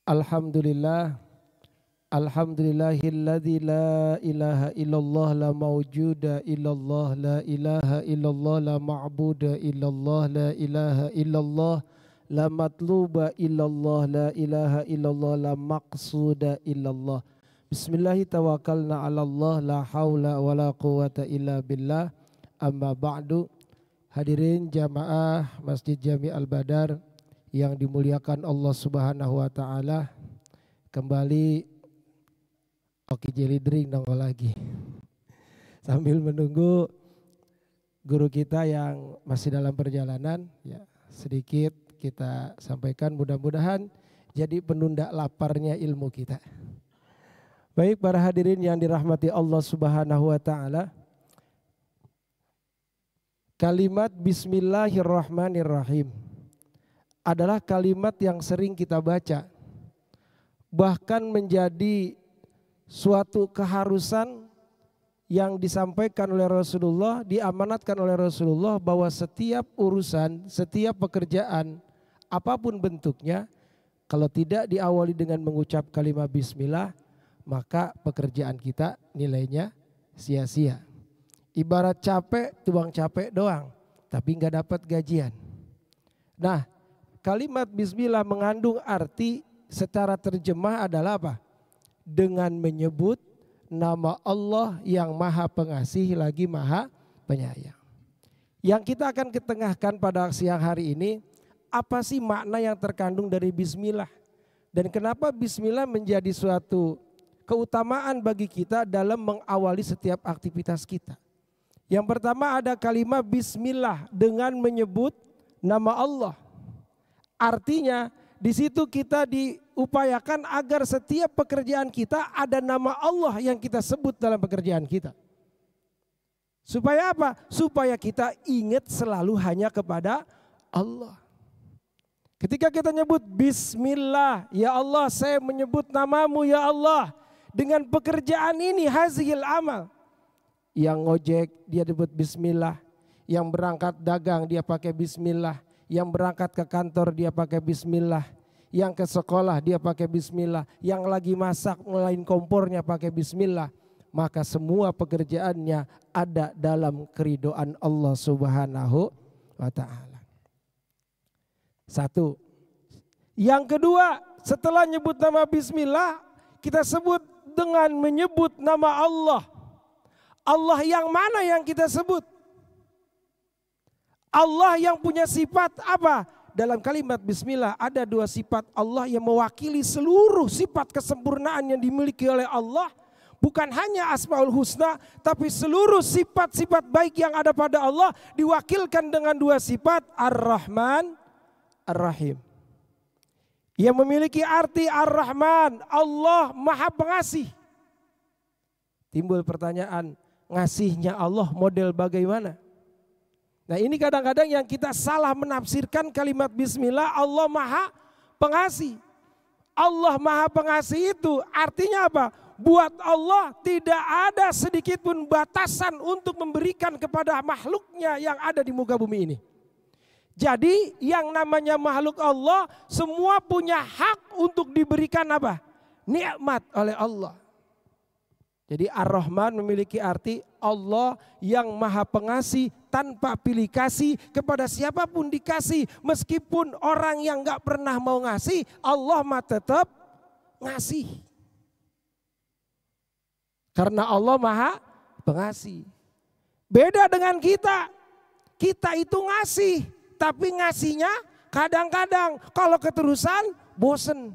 Alhamdulillah, alhamdulillahilladzi la ilaha illallah la mawjuda illallah la ilaha illallah la ma'buda illallah la ilaha illallah la matluba illallah la ilaha illallah la maqsuda illallah. Bismillahi tawakkalna ala Allah la haula wa la quwata illa billah. Amma ba'du. Hadirin jamaah Masjid Jami Al-Badar yang dimuliakan Allah Subhanahu wa taala. Kembali Oki Jelly Drink nongol lagi. Sambil menunggu guru kita yang masih dalam perjalanan, ya, sedikit kita sampaikan, mudah-mudahan jadi penunda laparnya ilmu kita. Baik para hadirin yang dirahmati Allah Subhanahu wa taala. Kalimat Bismillahirrahmanirrahim adalah kalimat yang sering kita baca. Bahkan menjadi suatu keharusan yang disampaikan oleh Rasulullah, diamanatkan oleh Rasulullah bahwa setiap urusan, setiap pekerjaan, apapun bentuknya, kalau tidak diawali dengan mengucap kalimat Bismillah, maka pekerjaan kita nilainya sia-sia. Ibarat capek, tuang capek doang, tapi nggak dapat gajian. Nah, kalimat Bismillah mengandung arti secara terjemah adalah apa? Dengan menyebut nama Allah yang Maha Pengasih lagi Maha Penyayang. Yang kita akan ketengahkan pada siang hari ini, apa sih makna yang terkandung dari Bismillah? Dan kenapa Bismillah menjadi suatu keutamaan bagi kita dalam mengawali setiap aktivitas kita? Yang pertama ada kalimat Bismillah dengan menyebut nama Allah. Artinya di situ kita diupayakan agar setiap pekerjaan kita ada nama Allah yang kita sebut dalam pekerjaan kita. Supaya apa? Supaya kita ingat selalu hanya kepada Allah. Ketika kita nyebut Bismillah, ya Allah saya menyebut namamu ya Allah. Dengan pekerjaan ini hazil amal. Yang ngojek dia sebut Bismillah. Yang berangkat dagang dia pakai Bismillah. Yang berangkat ke kantor dia pakai Bismillah. Yang ke sekolah dia pakai Bismillah. Yang lagi masak ngelain kompornya pakai Bismillah. Maka semua pekerjaannya ada dalam keridhaan Allah Subhanahu wa ta'ala. Satu. Yang kedua, setelah nyebut nama Bismillah, kita sebut dengan menyebut nama Allah. Allah yang mana yang kita sebut? Allah yang punya sifat apa? Dalam kalimat Bismillah ada dua sifat Allah yang mewakili seluruh sifat kesempurnaan yang dimiliki oleh Allah. Bukan hanya Asmaul Husna, tapi seluruh sifat-sifat baik yang ada pada Allah diwakilkan dengan dua sifat, Ar-Rahman, Ar-Rahim. Yang memiliki arti Ar-Rahman, Allah Maha Pengasih. Timbul pertanyaan, ngasihnya Allah model bagaimana? Nah ini kadang-kadang yang kita salah menafsirkan kalimat Bismillah, Allah Maha Pengasih. Allah Maha Pengasih itu artinya apa? Buat Allah tidak ada sedikit pun batasan untuk memberikan kepada makhluknya yang ada di muka bumi ini. Jadi yang namanya makhluk Allah semua punya hak untuk diberikan apa? Nikmat oleh Allah. Jadi Ar-Rahman memiliki arti Allah yang Maha Pengasih tanpa pilih kasih kepada siapapun dikasih. Meskipun orang yang gak pernah mau ngasih, Allah mah tetap ngasih. Karena Allah Maha Pengasih. Beda dengan kita. Kita itu ngasih, tapi ngasihnya kadang-kadang kalau keterusan bosen.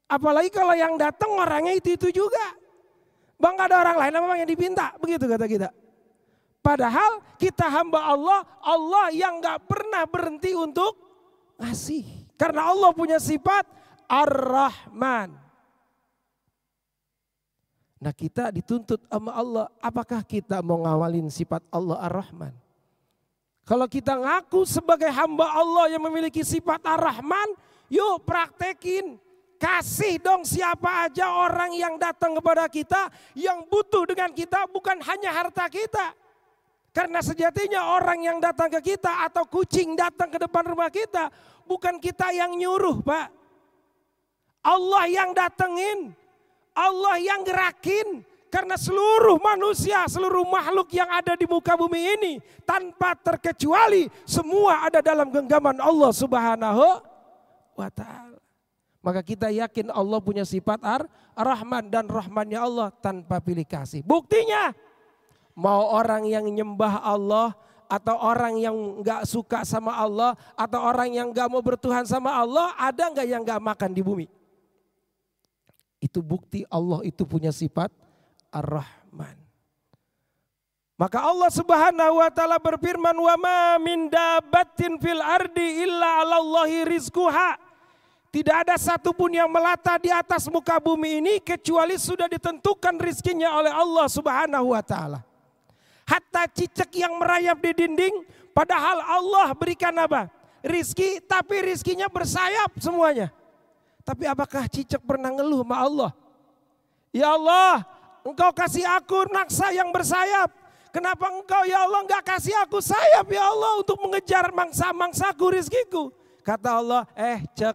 Apalagi kalau yang datang orangnya itu juga. Bang gak ada orang lain apa yang dipinta, begitu kata kita. Padahal kita hamba Allah, Allah yang gak pernah berhenti untuk ngasih. Karena Allah punya sifat Ar-Rahman. Nah kita dituntut sama Allah, apakah kita mau ngawalin sifat Allah Ar-Rahman? Kalau kita ngaku sebagai hamba Allah yang memiliki sifat Ar-Rahman, yuk praktekin. Kasih dong siapa aja orang yang datang kepada kita, yang butuh dengan kita bukan hanya harta kita. Karena sejatinya orang yang datang ke kita atau kucing datang ke depan rumah kita, bukan kita yang nyuruh Pak. Allah yang datengin, Allah yang gerakin. Karena seluruh manusia, seluruh makhluk yang ada di muka bumi ini tanpa terkecuali semua ada dalam genggaman Allah Subhanahu wa ta'ala. Maka kita yakin Allah punya sifat Ar-Rahman dan Rahmannya Allah tanpa pilih kasih. Buktinya mau orang yang nyembah Allah atau orang yang gak suka sama Allah atau orang yang gak mau bertuhan sama Allah, ada gak yang gak makan di bumi? Itu bukti Allah itu punya sifat Ar-Rahman. Maka Allah Subhanahu wa taala berfirman, "Wa ma min dabbatin fil ardi illa 'alallahi rizquha." Tidak ada satupun yang melata di atas muka bumi ini kecuali sudah ditentukan rizkinya oleh Allah Subhanahu wa taala. Hatta cicak yang merayap di dinding, padahal Allah berikan apa? Rizki, tapi rizkinya bersayap semuanya. Tapi apakah cicak pernah ngeluh sama Allah? Ya Allah, Engkau kasih aku naksa yang bersayap. Kenapa Engkau ya Allah enggak kasih aku sayap ya Allah untuk mengejar mangsa-mangsaku rizkiku? Kata Allah, cek,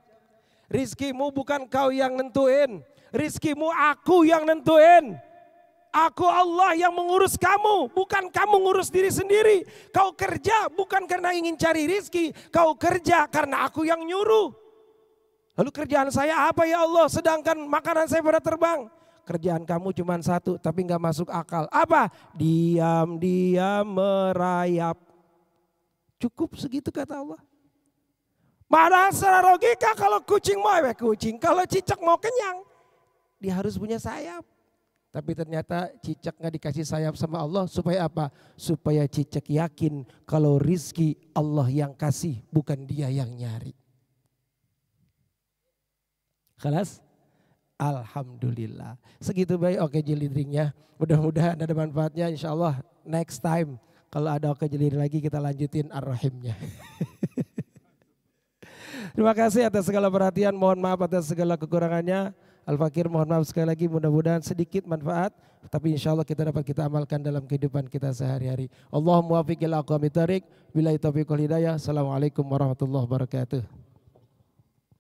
rizkimu bukan kau yang nentuin. Rizkimu aku yang nentuin. Aku Allah yang mengurus kamu, bukan kamu ngurus diri sendiri. Kau kerja bukan karena ingin cari rizki, kau kerja karena aku yang nyuruh. Lalu kerjaan saya apa ya Allah sedangkan makanan saya pada terbang? Kerjaan kamu cuma satu tapi nggak masuk akal. Apa? Diam-diam merayap. Cukup segitu kata Allah. Padahal secara logika kalau kucing mau kucing, kalau cicak mau kenyang, dia harus punya sayap. Tapi ternyata cicak nggak dikasih sayap sama Allah supaya apa? Supaya cicak yakin kalau rizki Allah yang kasih, bukan dia yang nyari. Kelas? Alhamdulillah. Segitu baik oke jelly drinknya. Mudah-mudahan ada manfaatnya. Insya Allah next time kalau ada oke jelly drink lagi kita lanjutin Ar-Rahimnya. Terima kasih atas segala perhatian. Mohon maaf atas segala kekurangannya. Al-Fakir mohon maaf sekali lagi. Mudah-mudahan sedikit manfaat. Tapi insya Allah kita dapat kita amalkan dalam kehidupan kita sehari-hari. Allahumma wafiqil aqwamit thariq. Billahi taufiq wal hidayah. Assalamualaikum warahmatullahi wabarakatuh.